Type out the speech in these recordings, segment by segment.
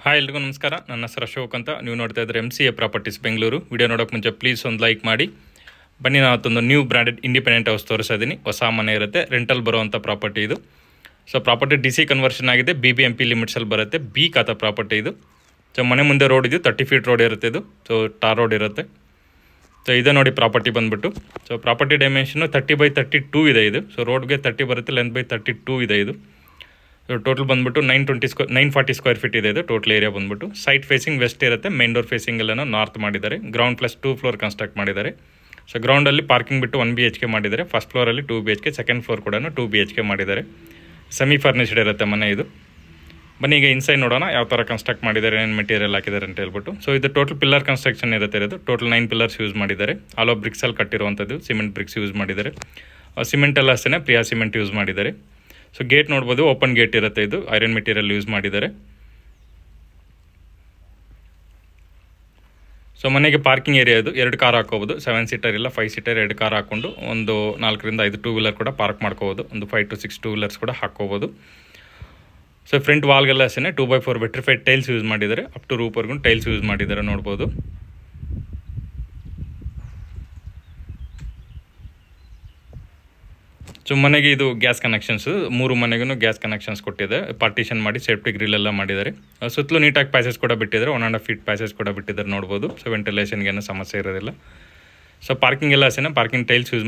Hi ಎಲ್ರಿಗೂ ನಮಸ್ಕಾರ. ನನ್ನ ಹೆಸರು ಅಶೋಕ್ ಅಂತ. ನೀವು ನೋಡ್ತಾ ಇದ್ದಾರೆ MCA ಪ್ರಾಪರ್ಟೀಸ್ ಬೆಂಗಳೂರು. ವಿಡಿಯೋ ನೋಡೋಕೆ ಮುಂಚೆ ಪ್ಲೀಸ್ ಒಂದು ಲೈಕ್ ಮಾಡಿ. ಬನ್ನಿ, ನಾವತ್ತೊಂದು ನ್ಯೂ ಬ್ರ್ಯಾಂಡೆಡ್ ಇಂಡಿಪೆಂಡೆಂಟ್ ಹೌಸ್ ತೋರಿಸ್ತಾ ಇದ್ದೀನಿ. ಹೊಸ ಮನೆ ಇರುತ್ತೆ, ರೆಂಟಲ್ ಬರುವಂಥ ಪ್ರಾಪರ್ಟಿ ಇದು. ಸೊ ಪ್ರಾಪರ್ಟಿ DC ಕನ್ವರ್ಷನ್ ಆಗಿದೆ, BBMP ಲಿಮಿಟ್ಸಲ್ಲಿ ಬರುತ್ತೆ. ಬಿ ಖಾತಾ ಪ್ರಾಪರ್ಟಿ ಇದು. ಸೊ ಮನೆ ಮುಂದೆ ರೋಡ್ ಇದು, 30 ಫೀಟ್ ರೋಡ್ ಇರುತ್ತೆ ಇದು. ಸೊ ಟಾರ್ ರೋಡ್ ಇರುತ್ತೆ. ಸೊ ಇದೆ ನೋಡಿ ಪ್ರಾಪರ್ಟಿ ಬಂದುಬಿಟ್ಟು. ಸೊ ಪ್ರಾಪರ್ಟಿ ಡೈಮೆನ್ಷನು 30x32 ಇದೆ ಇದು. ಸೊ ರೋಡ್ಗೆ 30 ಬರುತ್ತೆ, ಲೆಂತ್ ಬೈ 32 ಇದೆ ಇದು. ಟೋಟಲ್ ಬಂದುಬಿಟ್ಟು 940 ಸ್ಕ್ವೇರ್ ಫೀಟ್ ಇದೆ ಇದು. ಟೋಟಲ್ ಏರಿಯಾ ಬಂದುಬಿಟ್ಟು ಸೈಟ್ ಫೇಸಿಂಗ್ ವೆಸ್ಟ್ ಇರುತ್ತೆ, ಮೇನ್ ಡೋರ್ ಫೇಸಿಂಗ್ ಎಲ್ಲ ನಾರ್ತ್ ಮಾಡಿದ್ದಾರೆ. ಗ್ರೌಂಡ್ ಪ್ಲಸ್ 2 ಫ್ಲೋರ್ ಕನ್ಸ್ಟ್ರಕ್ಟ್ ಮಾಡಿದ್ದಾರೆ. ಸೊ ಗ್ರೌಂಡಲ್ಲಿ ಪಾರ್ಕಿಂಗ್ ಬಿಟ್ಟು 1 BHK ಮಾಡಿದ್ದಾರೆ. ಫಸ್ಟ್ ಫ್ಲೋರಲ್ಲಿ 2 BHK, ಸೆಕೆಂಡ್ ಫ್ಲೋರ್ ಕೂಡ 2 BHK ಮಾಡಿದ್ದಾರೆ. ಸೆಮಿ ಫರ್ನಿಶ್ಡ್ ಇರುತ್ತೆ ಮನೆ ಇದು. ಬನ್ನಿ ಈಗ ಇನ್ಸೈಡ್ ನೋಡೋಣ ಯಾವ ಥರ ಕನ್ಸ್ಟ್ರಕ್ಟ್ ಮಾಡಿದ್ದಾರೆ, ಏನು ಮೆಟೀರಿಯಲ್ ಹಾಕಿದ್ದಾರೆ ಅಂತ ಹೇಳ್ಬಿಟ್ಟು. ಸೊ ಇದು ಟೋಟಲ್ ಪಿಲ್ಲರ್ ಕನ್ಸ್ಟ್ರಕ್ಷನ್ ಇರುತ್ತೆ ಇದು. ಟೋಟಲ್ 9 ಪಿಲ್ಲರ್ಸ್ ಯೂಸ್ ಮಾಡಿದ್ದಾರೆ. ಆಲ್ ಓವರ್ ಬ್ರಿಕ್ಸಲ್ಲಿ ಕಟ್ಟಿರುವಂಥದ್ದು, ಸಿಮೆಂಟ್ ಬ್ರಿಕ್ಸ್ ಯೂಸ್ ಮಾಡಿದ್ದಾರೆ. ಸಿಮೆಂಟ್ ಎಲ್ಲ ಅಷ್ಟೇ ಪ್ರಿಯಾ ಸಿಮೆಂಟ್ ಯೂಸ್ ಮಾಡಿದ್ದಾರೆ. ಸೊ ಗೇಟ್ ನೋಡ್ಬೋದು, ಓಪನ್ ಗೇಟ್ ಇರುತ್ತೆ ಇದು. ಐರನ್ ಮೆಟೀರಿಯಲ್ ಯೂಸ್ ಮಾಡಿದ್ದಾರೆ. ಸೊ ಮನೆಗೆ ಪಾರ್ಕಿಂಗ್ ಏರಿಯಾ ಇದು. 2 ಕಾರ್ ಹಾಕೋಬೋದು. 7 ಸೀಟರ್ ಇಲ್ಲ 5 ಸೀಟರ್ 2 ಕಾರ್ ಹಾಕೊಂಡು ಒಂದು 4ರಿಂದ 5 2 ವೀಲರ್ ಕೂಡ ಪಾರ್ಕ್ ಮಾಡ್ಕೋಬೋದು. ಒಂದು 5 to 6 2 ವೀಲರ್ಸ್ ಕೂಡ ಹಾಕೋಬೋದು. ಸೊ ಫ್ರಂಟ್ ವಾಲ್ಗೆಲ್ಲ ಅಷ್ಟೇ 2x4 ವೆಟ್ರಿಫೈಡ್ ಟೈಲ್ಸ್ ಯೂಸ್ ಮಾಡಿದ್ದಾರೆ. ಅಪ್ ಟು ರೂಪ್ವರೆಗೂ ಟೈಲ್ಸ್ ಯೂಸ್ ಮಾಡಿದ್ದಾರೆ ನೋಡ್ಬೋದು. ಸೊ ಮನೆಗೆ ಇದು ಗ್ಯಾಸ್ ಕನೆಕ್ಷನ್ಸ್, 3 ಮನೆಗೂ ಗ್ಯಾಸ್ ಕನೆಕ್ಷನ್ಸ್ ಕೊಟ್ಟಿದೆ. ಪಾರ್ಟಿಷನ್ ಮಾಡಿ ಸೇಫ್ಟಿ ಗ್ರಿಲ್ ಎಲ್ಲ ಮಾಡಿದ್ದಾರೆ. ಸುತ್ತಲೂ ನೀಟಾಗಿ ಪ್ಯಾಸೇಜ್ ಕೂಡ ಬಿಟ್ಟಿದ್ದಾರೆ. 1.5 ಫೀಟ್ ಪ್ಯಾಸೇಜ್ ಕೂಡ ಬಿಟ್ಟಿದ್ದಾರೆ ನೋಡ್ಬೋದು. ಸೊ ವೆಂಟಿಲೇಷನ್ಗೆ ಏನೂ ಸಮಸ್ಯೆ ಇರೋದಿಲ್ಲ. ಸೊ ಪಾರ್ಕಿಂಗ್ ಎಲ್ಲ ಅಷ್ಟೇ ಪಾರ್ಕಿಂಗ್ ಟೈಲ್ಸ್ ಯೂಸ್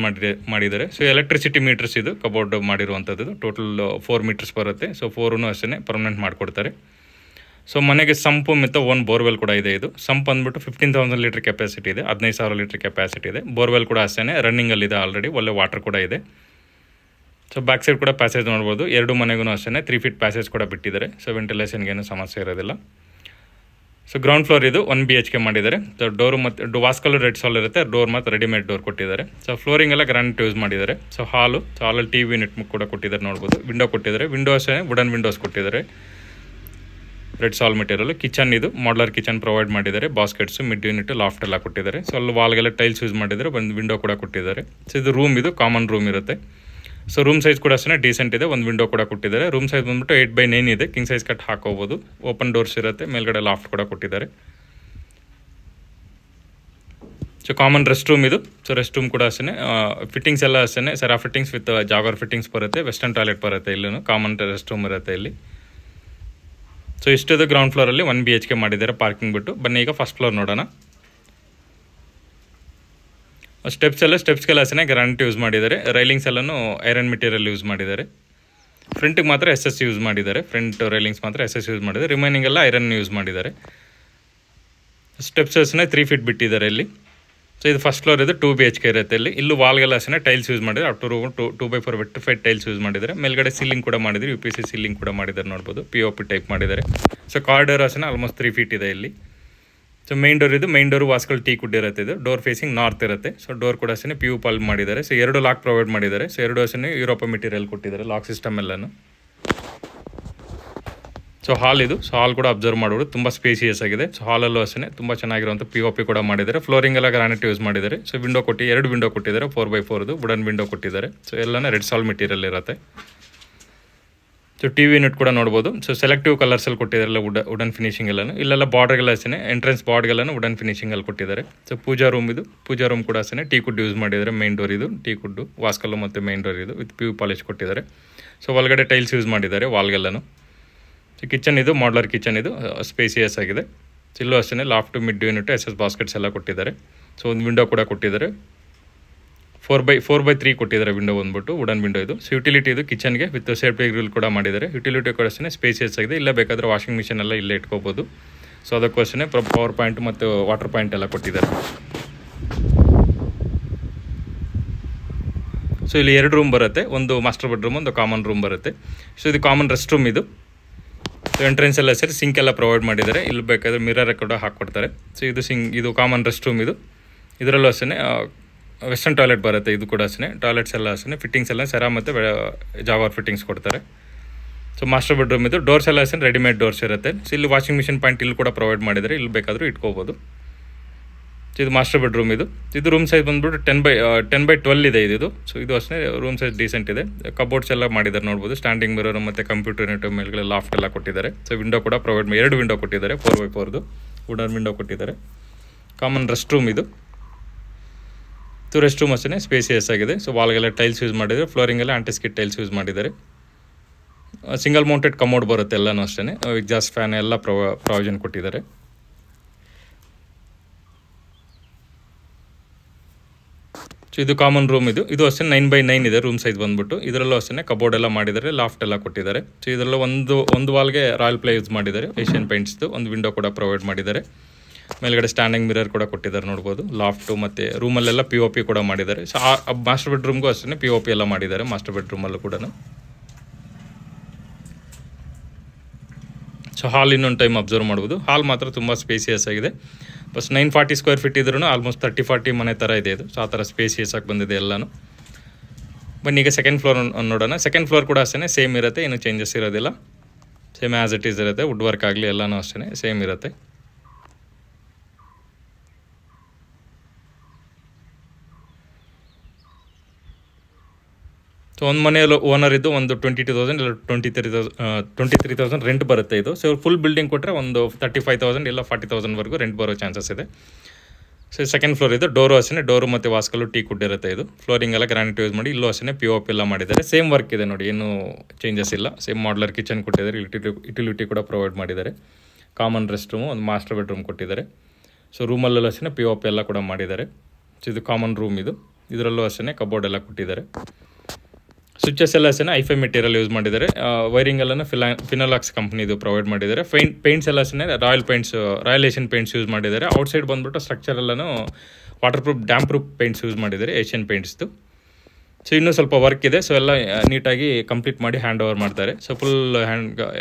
ಮಾಡಿದ್ದಾರೆ. ಸೊ ಎಲೆಕ್ಟ್ರಿಸಿಟಿ ಮೀಟರ್ಸ್ ಇದು ಕಬೋರ್ಡ್ ಮಾಡಿರುವಂಥದ್ದು. ಟೋಟಲ್ 4 ಮೀಟರ್ಸ್ ಬರುತ್ತೆ. ಸೊ 4 ಅಷ್ಟೇ ಪರ್ಮನೆಂಟ್ ಮಾಡಿಕೊಡ್ತಾರೆ. ಸೊ ಮನೆಗೆ ಸಂಪು ಮತ್ತು ಓನ್ ಬೋರ್ವೆಲ್ ಕೂಡ ಇದೆ ಇದು. ಸಂಪ್ ಅಂದ್ಬಿಟ್ಟು 15,000 ಲೀಟರ್ ಕೆಪಾಸಿಟಿ ಇದೆ, 15,000 ಲೀಟರ್ ಕೆಪಾಸಿಟಿ ಇದೆ. ಬೋರ್ವೆಲ್ ಕೂಡ ಅಷ್ಟೇ ರನ್ನಿಂಗಲ್ಲಿದೆ ಆಲ್ರೆಡಿ. ಒಳ್ಳೆ ವಾಟರ್ ಕೂಡ ಇದೆ. ಸೊ ಬ್ಯಾಕ್ ಸೈಡ್ ಕೂಡ ಪ್ಯಾಸೇಜ್ ನೋಡ್ಬೋದು. 2 ಮನೆಗೂ ಅಷ್ಟೇ 3 ಫೀಟ್ ಪ್ಯಾಸೇಜ್ ಕೂಡ ಬಿಟ್ಟಿದ್ದಾರೆ. ಸೊ ವೆಂಟಿಲೇಷನ್ಗೆ ಏನೂ ಸಮಸ್ಯೆ ಇರೋದಿಲ್ಲ. ಸೊ ಗ್ರೌಂಡ್ ಫ್ಲೋರ್ ಇದು 1 BHK ಮಾಡಿದ್ದಾರೆ. ಸೊ ಡೋರು ಮತ್ತು ವಾಸ್ಕಲ್ ರೆಡ್ ಸಾಲ್ ಇರುತ್ತೆ. ಡೋರ್ ಮತ್ತು ರೆಡಿಮೇಡ್ ಡೋರ್ ಕೊಟ್ಟಿದ್ದಾರೆ. ಸೊ ಫ್ಲೋರಿಂಗ್ ಎಲ್ಲ ಗ್ರಾನೈಟ್ ಯೂಸ್ ಮಾಡಿದ್ದಾರೆ. ಸೊ ಹಾಲಲ್ಲಿ TV ಯೂನಿಟ್ ಕೂಡ ಕೊಟ್ಟಿದ್ದಾರೆ ನೋಡ್ಬೋದು. ವಿಂಡೋ ಕೊಟ್ಟಿದ್ದಾರೆ. ವಿಂಡೋಸ್ ವುಡನ್ ವಿಂಡೋಸ್ ಕೊಟ್ಟಿದ್ದಾರೆ. ರೆಡ್ ಸಾಲ್ ಮೆಟೀರಿಯಲ್. ಕಿಚನ್ ಇದು ಮಾಡ್ಯುಲರ್ ಕಿಚನ್ ಪ್ರೊವೈಡ್ ಮಾಡಿದ್ದಾರೆ. ಬಾಸ್ಕೆಟ್ಸು, ಮಿಡ್ ಯೂನಿಟ್, ಲಾಫ್ಟ್ ಎಲ್ಲ ಕೊಟ್ಟಿದ್ದಾರೆ. ಸೊ ಅಲ್ಲಿ ವಾಲ್ಗೆಲ್ಲ ಟೈಲ್ಸ್ ಯೂಸ್ ಮಾಡಿದ್ದಾರೆ. ಒಂದು ವಿಂಡೋ ಕೂಡ ಕೊಟ್ಟಿದ್ದಾರೆ. ಸೊ ಇದು ರೂಮ್ ಇದು ಕಾಮನ್ ರೂಮ್ ಇರುತ್ತೆ. ಸೊ ರೂಮ್ ಸೈಜ್ ಕೂಡ ಅಷ್ಟೇ ಡೀಸೆಂಟ್ ಇದೆ. ಒಂದು ವಿಂಡೋ ಕೂಡ ಕೊಟ್ಟಿದ್ದಾರೆ. ರೂಮ್ ಸೈಜ್ ಬಂದ್ಬಿಟ್ಟು 8x9 ಇದೆ. ಕಿಂಗ್ ಸೈಜ್ ಕಟ್ ಹಾಕೋಬೋದು. ಓಪನ್ ಡೋರ್ಸ್ ಇರುತ್ತೆ. ಮೇಲ್ಗಡೆ ಲಾಫ್ಟ್ ಕೂಡ ಕೊಟ್ಟಿದ್ದಾರೆ. ಸೊ ಕಾಮನ್ ರೆಸ್ಟ್ ರೂಮ್ ಇದು. ಸೊ ರೆಸ್ಟ್ ರೂಮ್ ಕೂಡ ಅಷ್ಟೇ ಫಿಟ್ಟಿಂಗ್ಸ್ ಎಲ್ಲ ಅಷ್ಟೇ Cera fittings with Jagr fittings ಬರುತ್ತೆ. ವೆಸ್ಟರ್ನ್ ಟಾಯ್ಲೆಟ್ ಬರುತ್ತೆ. ಇಲ್ಲೂ ಕಾಮನ್ ರೆಸ್ಟ್ ರೂಮ್ ಇರುತ್ತೆ ಇಲ್ಲಿ. ಸೊ ಇಷ್ಟದು ಗ್ರೌಂಡ್ ಫ್ಲೋರಲ್ಲಿ 1 BHK ಮಾಡಿದ್ದಾರೆ ಪಾರ್ಕಿಂಗ್ ಬಿಟ್ಟು. ಬನ್ನಿ ಈಗ ಫಸ್ಟ್ ಫ್ಲೋರ್ ನೋಡೋಣ. ಸ್ಟೆಪ್ಸ್ಗೆಲ್ಲ ಅಷ್ಟೇ ಗ್ರಾನೈಟ್ ಯೂಸ್ ಮಾಡಿದ್ದಾರೆ. ರೈಲಿಂಗ್ಸ್ ಎಲ್ಲನೂ ಐರನ್ ಮೆಟೀರಿಯಲ್ ಯೂಸ್ ಮಾಡಿದ್ದಾರೆ. ಫ್ರಂಟಿಗೆ ಮಾತ್ರ SS ಯೂಸ್ ಮಾಡಿದ್ದಾರೆ. ಫ್ರಂಟ್ ರೈಲಿಂಗ್ಸ್ ಮಾತ್ರ SS ಯೂಸ್ ಮಾಡಿದ್ದಾರೆ. ರಿಮೈನಿಂಗ್ ಎಲ್ಲ ಐರನ್ ಯೂಸ್ ಮಾಡಿದ್ದಾರೆ. ಸ್ಟೆಪ್ಸ್ ಅಷ್ಟೇ 3 ಫೀಟ್ ಬಿಟ್ಟಿದ್ದಾರೆ ಇಲ್ಲಿ. ಸೊ ಇದು ಫಸ್ಟ್ ಫ್ಲೋರ್ ಇದು 2 BHK ಇರುತ್ತೆ ಇಲ್ಲಿ. ಇಲ್ಲೂ ವಾಲ್ಗೆಲ್ಲ ಅಷ್ಟೇ ಟೈಲ್ಸ್ ಯೂಸ್ ಮಾಡಿದ್ದಾರೆ. Up to room 2x4 vitrified tiles use ಮಾಡಿದ್ದಾರೆ. ಮೇಲ್ಗಡೆ ಸೀಲಿಂಗ್ ಕೂಡ ಮಾಡಿದ್ದಾರೆ. UPC ಸೀಲಿಂಗ್ ಕೂಡ ಮಾಡಿದ್ದಾರೆ ನೋಡ್ಬೋದು. POP ಟೈಪ್ ಮಾಡಿದ್ದಾರೆ. ಸೊ ಕಾರಿಡಾರ್ ಅಷ್ಟೇ ಆಲ್ಮೋಸ್ಟ್ 3 ಫೀಟ್ ಇದೆ ಇಲ್ಲಿ. ಸೊ ಮೈನ್ ಡೋರ್ ಇದು. ಮೈನ್ ಡೋರು ವಾಸ್ಕಲ್ ಟೀ ಕುಡ್ ಇರುತ್ತೆ ಇದು. ಡೋರ್ ಫೇಸಿಂಗ್ ನಾರ್ತ್ ಇರುತ್ತೆ. ಸೊ ಡೋರ್ ಕೂಡ ಅಷ್ಟೇ PU ಪಲ್ಪ್ ಮಾಡಿದ್ದಾರೆ. ಸೊ 2 ಲಾಕ್ ಪ್ರೊವೈಡ್ ಮಾಡಿದ್ದಾರೆ. ಸೊ 2 ಅಷ್ಟೇ ಯುರೋಪ ಮೆಟೀರಿಯಲ್ ಕೊಟ್ಟಿದ್ದಾರೆ. ಲಾಕ್ ಸಿಸ್ಟಮ್ ಎಲ್ಲನೂ. ಸೊ ಹಾಲ್ ಇದು. ಸೊ ಹಾಲ್ ಕೂಡ ಅಬ್ಸರ್ವ್ ಮಾಡ್ಬೋದು, ತುಂಬ ಸ್ಪೇಸಿಯಸ್ ಆಗಿದೆ. ಸೊ ಹಾಲಲ್ಲೂ ಅಷ್ಟೇ ತುಂಬ ಚೆನ್ನಾಗಿರುವಂಥ POP ಕೂಡ ಮಾಡಿದ್ದಾರೆ. ಫ್ಲೋರಿಂಗ್ ಎಲ್ಲ ಗ್ರಾನೈಟ್ ಯೂಸ್ ಮಾಡಿದ್ದಾರೆ. ಸೊ ವಿಂಡೋ 2 ವಿಂಡೋ ಕೊಟ್ಟಿದ್ದಾರೆ. 4x4 ವುಡನ್ ವಿಂಡೋ ಕೊಟ್ಟಿದ್ದಾರೆ. ಸೊ ಎಲ್ಲನೇ ರೆಡ್ ಸಾಲ್ ಮೆಟೀರಿಯಲ್ ಇರುತ್ತೆ. ಸೊ TV ಯೂನಿಟ್ ಕೂಡ ನೋಡ್ಬೋದು. ಸೊ ಸೆಲೆಕ್ಟಿವ್ ಕಲರ್ಸಲ್ಲಿ ಕೊಟ್ಟಿದ್ದಾರಲ್ಲ ವುಡನ್ ಫಿನಿಶಿಂಗ್ ಎಲ್ಲನೂ. ಇಲ್ಲೆಲ್ಲ ಬಾರ್ಡ್ಗೆಲ್ಲ ಅಷ್ಟೇ ಎಂಟ್ರೆನ್ಸ್ ಬಾರ್ಡ್ಗೆಲ್ಲನೂ ವುಡನ್ ಫಿನಿಶಿಂಗಲ್ಲಿ ಕೊಟ್ಟಿದ್ದಾರೆ. ಸೊ ಪೂಜಾ ರೂಮ್ ಇದು. ಪೂಜಾ ರೂಮ್ ಕೂಡ ಅಷ್ಟೇ ಟೀ ಕುಡ್ ಯೂಸ್ ಮಾಡಿದ್ದಾರೆ. ಮೈನ್ ಡೋರ್ ಇದು ಟೀ ಕುಡ್ಡು, ವಾಸ್ಕಲ್ಲು ಮತ್ತು ಮೈನ್ ಡೋರ್ ಇದು ವಿತ್ PU ಪಾಲಿಶ್ ಕೊಟ್ಟಿದ್ದಾರೆ. ಸೊ ಒಳಗಡೆ ಟೈಲ್ಸ್ ಯೂಸ್ ಮಾಡಿದ್ದಾರೆ ವಾಲ್ಗೆಲ್ಲನೂ. ಸೊ ಕಿಚನ್ ಇದು ಮಾಡ್ಯುಲರ್ ಕಿಚನ್ ಇದು. ಸ್ಪೇಸಿಯಸ್ ಆಗಿದೆ. ಇಲ್ಲೂ ಅಷ್ಟೇ loft mid unit SS baskets ಎಲ್ಲ ಕೊಟ್ಟಿದ್ದಾರೆ. ಸೊ ಒಂದು ವಿಂಡೋ ಕೂಡ ಕೊಟ್ಟಿದ್ದಾರೆ. 4x3 ಕೊಟ್ಟಿದ್ದಾರೆ ವಿಂಡೋ ಬಂದ್ಬಿಟ್ಟು. ವುಡನ್ ವಿಂಡೋ ಇದು. ಸೊ ಯುಟಿಲಿಟಿ ಇದು ಕಿಚನ್ಗೆ ವಿತ್ ಸೇಫ್ಟಿ ಗ್ರಿಲ್ ಕೂಡ ಮಾಡಿದ್ದಾರೆ. ಯುಟಿಲಿಟಿ ಕೂಡ ಅಷ್ಟೇ ಸ್ಪೇಸಿಯಸ್ ಆಗಿದೆ. ಇಲ್ಲ ಬೇಕಾದರೆ ವಾಷಿಂಗ್ ಮಿಷಿನ್ ಎಲ್ಲ ಇಲ್ಲೇ ಇಟ್ಕೋಬೋದು. ಸೊ ಅದಕ್ಕೂ ಅಷ್ಟೇ ಪವರ್ ಪಾಯಿಂಟ್ ಮತ್ತು ವಾಟರ್ ಪಾಯಿಂಟ್ ಎಲ್ಲ ಕೊಟ್ಟಿದ್ದಾರೆ. ಸೊ ಇಲ್ಲಿ 2 ರೂಮ್ ಬರುತ್ತೆ. ಒಂದು ಮಾಸ್ಟರ್ ಬೆಡ್ರೂಮ್, ಒಂದು ಕಾಮನ್ ರೂಮ್ ಬರುತ್ತೆ. ಸೊ ಇದು ಕಾಮನ್ ರೆಸ್ಟ್ ರೂಮ್ ಇದು. ಸೊ ಎಂಟ್ರೆನ್ಸ್ ಎಲ್ಲ ಸೇರಿ ಸಿಂಕ್ ಎಲ್ಲ ಪ್ರೊವೈಡ್ ಮಾಡಿದ್ದಾರೆ. ಇಲ್ಲಿ ಬೇಕಾದರೆ ಮಿರರ್ ಕೂಡ ಹಾಕ್ಕೊಡ್ತಾರೆ. ಸೊ ಇದು ಕಾಮನ್ ರೆಸ್ಟ್ ರೂಮ್ ಇದು. ಇದರಲ್ಲೂ ಅಷ್ಟೇ ವೆಸ್ಟರ್ನ್ ಟಾಯ್ಲೆಟ್ ಬರುತ್ತೆ. ಇದು ಕೂಡ ಅಷ್ಟೇ ಟಾಯ್ಲೆಟ್ಸ್ ಎಲ್ಲ ಅಷ್ಟೇ ಫಿಟ್ಟಿಂಗ್ಸ್ ಎಲ್ಲ ಸೆರಾ ಮತ್ತು ಜಾಗರ್ ಫಿಟ್ಟಿಂಗ್ಸ್ ಕೊಡ್ತಾರೆ. ಸೊ ಮಾಸ್ಟರ್ ಬೆಡ್ರೂಮ್ ಇದು. ಡೋರ್ಸ್ ಎಲ್ಲ ಅಷ್ಟೇ ರೆಡಿಮೇಡ್ ಡೋರ್ಸ್ ಇರುತ್ತೆ. ಸೊ ಇಲ್ಲಿ ವಾಷಿಂಗ್ ಮಿಷಿನ್ ಪಾಯಿಂಟ್ ಇಲ್ಲಿ ಕೂಡ ಪ್ರೊವೈಡ್ ಮಾಡಿದ್ದಾರೆ. ಇಲ್ಲಿ ಬೇಕಾದರೂ ಇಟ್ಕೋಬೋದು. ಸೊ ಇದು ಮಾಸ್ಟರ್ ಬೆಡ್ರೂಮ್. ಇದು ರೂಮ್ ಸೈಜ್ ಬಂದ್ಬಿಟ್ಟು 10x12 ಇದೆ ಇದು. ಸೊ ಇದು ಅಷ್ಟೇ ರೂಮ್ ಸೈಜ್ ಡೀಸೆಂಟ್ ಇದೆ. ಕಬೋರ್ಡ್ಸ್ ಎಲ್ಲ ಮಾಡಿದ್ದಾರೆ ನೋಡ್ಬೋದು. ಸ್ಟ್ಯಾಂಡಿಂಗ್ ಮಿರರ್ ಮತ್ತು ಕಂಪ್ಯೂಟರ್ ಯೂನಿಟ್ ಮೇಲ್ಗಡೆ ಲಾಫ್ಟ್ ಎಲ್ಲ ಕೊಟ್ಟಿದ್ದಾರೆ. ಸೊ ವಿಂಡೋ ಕೂಡ ಪ್ರೊವೈಡ್ 2 ವಿಂಡೋ ಕೊಟ್ಟಿದ್ದಾರೆ, 4x4 ವುಡನ್ ವಿಂಡೋ ಕೊಟ್ಟಿದ್ದಾರೆ. ಕಾಮನ್ ರೆಸ್ಟ್ ರೂಮ್ ಇದು. ರೆಸ್ಟ್ ರೂಮ್ ಅಷ್ಟೇ ಸ್ಪೇಸಿಯಸ್ ಆಗಿದೆ. ಸೊ ವಾಲ್ಗೆಲ್ಲ ಟೈಲ್ಸ್ ಯೂಸ್ ಮಾಡಿದ್ದಾರೆ, ಫ್ಲೋರಿಂಗ್ ಎಲ್ಲ ಆಂಟಿಸ್ಕಿಟ್ ಟೈಲ್ಸ್ ಯೂಸ್ ಮಾಡಿದ್ದಾರೆ. ಸಿಂಗಲ್ ಮೌಂಟೆಡ್ ಕಮೋಡ್ ಬರುತ್ತೆ ಎಲ್ಲನೂ ಅಷ್ಟೇ. ಎಕ್ಸಾಸ್ಟ್ ಫ್ಯಾನ್ ಎಲ್ಲ ಪ್ರಾವಿಷನ್ ಕೊಟ್ಟಿದ್ದಾರೆ. ಸೊ ಇದು ಕಾಮನ್ ರೂಮ್. ಇದು ಅಷ್ಟೇ 9x9 ಇದೆ ರೂಮ್ ಸೈಜ್ ಬಂದ್ಬಿಟ್ಟು. ಇದರಲ್ಲೂ ಅಷ್ಟೇ ಕಬೋರ್ಡ್ ಎಲ್ಲ ಮಾಡಿದ್ದಾರೆ, ಲಾಫ್ಟ್ ಎಲ್ಲ ಕೊಟ್ಟಿದ್ದಾರೆ. ಸೊ ಇದರಲ್ಲೂ ಒಂದು ವಾಲ್ಗೆ ರಾಯಲ್ ಪ್ಲೇ ಯೂಸ್ ಮಾಡಿದ್ದಾರೆ, ಏಷ್ಯನ್ ಪೇಂಟ್ಸ್ದು. ಒಂದು ವಿಂಡೋ ಕೂಡ ಪ್ರೊವೈಡ್ ಮಾಡಿದ್ದಾರೆ. ಮೇಲ್ಗಡೆ ಸ್ಟ್ಯಾಂಡಿಂಗ್ ಮಿರರ್ ಕೂಡ ಕೊಟ್ಟಿದ್ದಾರೆ ನೋಡ್ಬೋದು. ಲಾಫ್ಟು ಮತ್ತು ರೂಮಲ್ಲೆಲ್ಲ POP ಕೂಡ ಮಾಡಿದ್ದಾರೆ. ಸೊ ಆ ಮಾಸ್ಟರ್ ಬೆಡ್ರೂಮ್ಗೂ ಅಷ್ಟೇ POP ಎಲ್ಲ ಮಾಡಿದ್ದಾರೆ, ಮಾಸ್ಟರ್ ಬೆಡ್ರೂಮಲ್ಲೂ ಕೂಡ. ಸೊ ಹಾಲ್ ಇನ್ನೊಂದು ಟೈಮ್ ಅಬ್ಸರ್ವ್ ಮಾಡ್ಬೋದು. ಹಾಲ್ ಮಾತ್ರ ತುಂಬ ಸ್ಪೇಸಿಯಸ್ ಆಗಿದೆ. ಬಸ್ 940 ಸ್ಕ್ವೇರ್ ಫೀಟ್ ಇದ್ರೂ ಆಲ್ಮೋಸ್ಟ್ 30-40 ಮನೆ ಥರ ಇದೆ ಇದು. ಸೊ ಆ ಥರ ಸ್ಪೇಸಿಯಸ್ ಆಗಿ ಬಂದಿದೆ ಎಲ್ಲನೂ. ಬನ್ನಿ ಈಗ ಸೆಕೆಂಡ್ ಫ್ಲೋರ್ ನೋಡೋಣ. ಸೆಕೆಂಡ್ ಫ್ಲೋರ್ ಕೂಡ ಅಷ್ಟೇ ಸೇಮ್ ಇರುತ್ತೆ, ಏನು ಚೇಂಜಸ್ ಇರೋದಿಲ್ಲ. ಸೇಮ್ ಆ್ಯಸ್ ಇಟ್ ಈಸ್ ಇರುತ್ತೆ. ವುಡ್ ವರ್ಕ್ ಆಗಲಿ ಎಲ್ಲನೂ ಅಷ್ಟೇ ಸೇಮ್ ಇರುತ್ತೆ. ಸೊ ಒಂದು ಮನೆಯಲ್ಲಿ ಓನರ್ ಇದ್ದು ಒಂದು 22,000 ಇಲ್ಲ 23,000 ರೆಂಟ್ ಬರುತ್ತೆ ಇದು. ಸೊ ಫುಲ್ ಬಿಲ್ಡಿಂಗ್ ಕೊಟ್ಟರೆ ಒಂದು 35,000 ಇಲ್ಲ 40,000ವರೆಗೂ ರೆಂಟ್ ಬರೋ ಚಾನ್ಸಸ್ ಇದೆ. ಸೊ ಸೆಕೆಂಡ್ ಫ್ಲೋರ್ ಇದು. ಡೋರು ಅಷ್ಟೇ, ಡೋರು ಮತ್ತು ವಾಸ್ಕಲ್ಲು ಟೀ ಕುಡ್ ಇರುತ್ತೆ ಇದು. ಫ್ಲೋರಿಂಗ್ ಎಲ್ಲ ಗ್ರಾನೈಟ್ ಯೂಸ್ ಮಾಡಿ. ಇಲ್ಲೂ ಅಷ್ಟೇ POP ಎಲ್ಲ ಮಾಡಿದ್ದಾರೆ. ಸೇಮ್ ವರ್ಕ್ ಇದೆ ನೋಡಿ, ಏನು ಚೇಂಜಸ್ ಇಲ್ಲ. ಸೇಮ್ ಮಾಡ್ಲರ್ ಕಿಚನ್ ಕೊಟ್ಟಿದ್ದಾರೆ, ಯುಟಿಲಿಟಿ ಕೂಡ ಪ್ರೊವೈಡ್ ಮಾಡಿದ್ದಾರೆ. ಕಾಮನ್ ರೆಸ್ಟ್ ರೂಮು, ಒಂದು ಮಾಸ್ಟರ್ ಬೆಡ್ರೂಮ್ ಕೊಟ್ಟಿದ್ದಾರೆ. ಸೊ ರೂಮಲ್ಲೆಲ್ಲ ಅಷ್ಟೇ POP ಎಲ್ಲ ಕೂಡ ಮಾಡಿದ್ದಾರೆ. ಸೊ ಇದು ಕಾಮನ್ ರೂಮ್ ಇದು. ಇದರಲ್ಲೂ ಅಷ್ಟೇ ಕಬೋರ್ಡ್ ಎಲ್ಲ ಕೊಟ್ಟಿದ್ದಾರೆ. ಸ್ವಿಚಸ್ ಎಲ್ಲ ಅಷ್ಟೇ ಐಫೈ ಮೆಟೀರಿಯಲ್ ಯೂಸ್ ಮಾಡಿದ್ದಾರೆ. ವೈರಿಂಗ್ ಎಲ್ಲನೂ ಫಿನೋಲಾಕ್ಸ್ ಕಂಪ್ನಿದು ಪ್ರೊವೈಡ್ ಮಾಡಿದ್ದಾರೆ. ಪೇಂಟ್ಸ್ ಎಲ್ಲ ಅಷ್ಟೇ ರಾಯಲ್ ಏಷ್ಯನ್ ಪೇಂಟ್ಸ್ ಯೂಸ್ ಮಾಡಿದ್ದಾರೆ. ಔಟ್ಸೈಡ್ ಬಂದುಬಿಟ್ಟು ಸ್ಟ್ರಕ್ಚರ್ ಎಲ್ಲನೂ water proof, dam proof paints use ಮಾಡಿದ್ದಾರೆ, ಏಷ್ಯನ್ ಪೇಂಟ್ಸ್ದು. ಸೊ ಇನ್ನೂ ಸ್ವಲ್ಪ ವರ್ಕ್ ಇದೆ. ಸೊ ಎಲ್ಲ ನೀಟಾಗಿ ಕಂಪ್ಲೀಟ್ ಮಾಡಿ ಹ್ಯಾಂಡ್ ಓವರ್ ಮಾಡ್ತಾರೆ. ಸೊ ಫುಲ್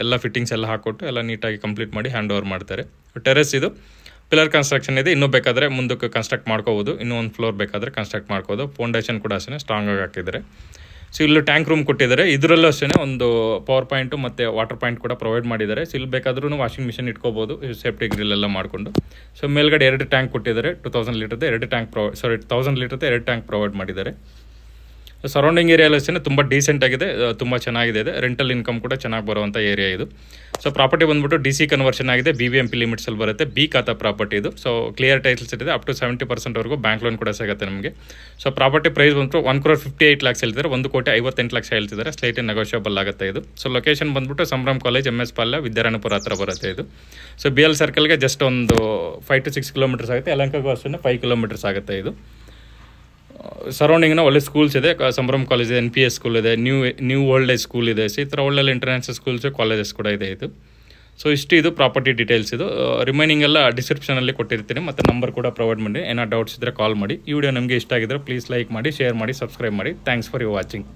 ಎಲ್ಲ ಫಿಟ್ಟಿಂಗ್ಸ್ ಎಲ್ಲ ಹಾಕ್ಕೊಟ್ಟು ಎಲ್ಲ ನೀಟಾಗಿ ಕಂಪ್ಲೀಟ್ ಮಾಡಿ ಹ್ಯಾಂಡ್ ಓವರ್ ಮಾಡ್ತಾರೆ. ಟೆರೆಸ್ ಇದು. ಪಿಲ್ಲರ್ ಕನ್ಸ್ಟ್ರಕ್ಷನ್ ಇದೆ. ಇನ್ನೂ ಬೇಕಾದರೆ ಮುಂದಕ್ಕೆ ಕನ್ಸ್ಟ್ರಕ್ಟ್ ಮಾಡ್ಕೋಬೋದು. ಇನ್ನೂ ಒಂದು ಫ್ಲೋರ್ ಬೇಕಾದರೆ ಕನ್ಸ್ಟ್ರಕ್ಟ್ ಮಾಡ್ಕೋಬೋದು. ಫೌಂಡೇಶನ್ ಕೂಡ ಅಷ್ಟೇ ಸ್ಟ್ರಾಂಗಾಗಿ ಹಾಕಿದ್ದಾರೆ. ಸೊ ಇಲ್ಲಿ ಟ್ಯಾಂಕ್ ರೂಮ್ ಕೊಟ್ಟಿದ್ದಾರೆ. ಇದರಲ್ಲೂ ಅಷ್ಟೇ ಒಂದು ಪವರ್ ಪಾಯಿಂಟು ಮತ್ತು ವಾಟರ್ ಪಾಯಿಂಟ್ ಕೂಡ ಪ್ರೊವೈಡ್ ಮಾಡಿದ್ದಾರೆ. ಸೊ ಇಲ್ಲಿ ಬೇಕಾದ್ರೂ ವಾಷಿಂಗ್ ಮಿಷಿನ್ ಇಟ್ಕೋಬೋದು, ಸೇಫ್ಟಿ ಗ್ರಿಲ್ ಎಲ್ಲ ಮಾಡಿಕೊಂಡು. ಸೊ ಮೇಲ್ಗಡೆ 2 ಟ್ಯಾಂಕ್ ಕೊಟ್ಟಿದ್ದಾರೆ. 2000 ಲೀಟರ್ದು 2 ಟ್ಯಾಂಕ್ 1000 ಲೀಟರ್ದು 2 ಟ್ಯಾಂಕ್ ಪ್ರೊವೈಡ್ ಮಾಡಿದ್ದಾರೆ. ಸರೌಂಡಿಂಗ್ ಏರಿಯಾ ಅಷ್ಟೇ ತುಂಬ ಡೀಸೆಂಟ್ ಆಗಿದೆ, ತುಂಬ ಚೆನ್ನಾಗಿದೆ ಇದೆ. ರೆಂಟಲ್ ಇನ್ಕಮ್ ಕೂಡ ಚೆನ್ನಾಗಿ ಬರುವಂಥ ಏರಿಯಾ ಇದು. ಸೊ ಪ್ರಾಪರ್ಟಿ ಬಂದ್ಬಿಟ್ಟು DC ಕನ್ವರ್ಷನ್ ಆಗಿದೆ, BBMP ಲಿಮಿಟ್ಸಲ್ಲಿ ಬರುತ್ತೆ. ಬಿ ಖಾತಾ ಪ್ರಾಪರ್ಟಿ ಇದು. ಸೊ ಕ್ಲಿಯರ್ ಟೈಟಲ್ಸ್ ಇದೆ. ಅಪ್ ಟು 70%ವರೆಗೂ ಬ್ಯಾಂಕ್ ಲೋನ್ ಕೂಡ ಸಿಗುತ್ತೆ ನಮಗೆ. ಸೊ ಪ್ರಾಪರ್ಟಿ ಪ್ರೈಸ್ ಬಂದ್ಬಿಟ್ಟು 1,58 lakhs ಹೇಳ್ತಿದ್ದಾರೆ. 1,58 lakhs ಹೇಳ್ತಿದ್ದಾರೆ. ಸ್ಲೈಟ್ಲಿ ನೆಗೋಷಿಯಬಲ್ ಆಗುತ್ತೆ ಇದು. ಸೊ ಲೊಕೇಶನ್ ಬಂದ್ಬಿಟ್ಟು ಸಂಭ್ರಮ್ ಕಾಲೇಜ್, MS ಪಾಲ್ಯ, ವಿದ್ಯಾರಣ್ಯಪುರ ಹತ್ರ ಬರುತ್ತೆ ಇದು. ಸೊ BL ಸರ್ಕಲ್ಗೆ ಜಸ್ಟ್ ಒಂದು 5 to 6 ಕಿಲೋಮೀಟರ್ಸ್ ಆಗುತ್ತೆ. ಯಲಹಂಕಗೂ ಅಷ್ಟೇ 5 ಕಿಲೋಮೀಟರ್ಸ್ ಆಗುತ್ತೆ ಇದು. ಸರೌಂಡಿಂಗ್ನ ಒಳ್ಳೆ ಸ್ಕೂಲ್ಸ್ ಇದೆ. ಸಂಭ್ರಮ್ ಕಾಲೇಜ್ ಇದೆ, NPS ಸ್ಕೂಲ್ ಇದೆ, ನ್ಯೂ ಓಲ್ಡ್ ಏಜ್ ಸ್ಕೂಲ್ ಇದೆ. ಸೊ ಈ ಥರ ಒಳ್ಳೆ ಇಂಟರ್ನ್ಯಾಷನಲ್ ಸ್ಕೂಲ್ಸು, ಕಾಲೇಜಸ್ ಕೂಡ ಇದೆ ಇದು. ಸೊ ಇಷ್ಟು ಇದು ಪ್ರಾಪರ್ಟಿ ಡೀಟೇಲ್ಸ್ ಇದು. ರಿಮೈನಿಂಗ್ ಎಲ್ಲ ಡಿಸ್ಕ್ರಿಪ್ಷನಲ್ಲಿ ಕೊಟ್ಟಿರ್ತೀನಿ, ಮತ್ತು ನಂಬರ್ ಕೂಡ ಪ್ರೊವೈಡ್ ಮಾಡಿ. ಏನೋ ಡೌಟ್ಸ್ ಇದ್ದರೆ ಕಾಲ್ ಮಾಡಿ. ಈ ವಿಡಿಯೋ ನಮಗೆ ಇಷ್ಟ ಆಗಿದ್ರೆ ಪ್ಲೀಸ್ ಲೈಕ್ ಮಾಡಿ, ಶೇರ್ ಮಾಡಿ, ಸಬ್ಸ್ಕ್ರೈಬ್ ಮಾಡಿ. Thanks for you watching.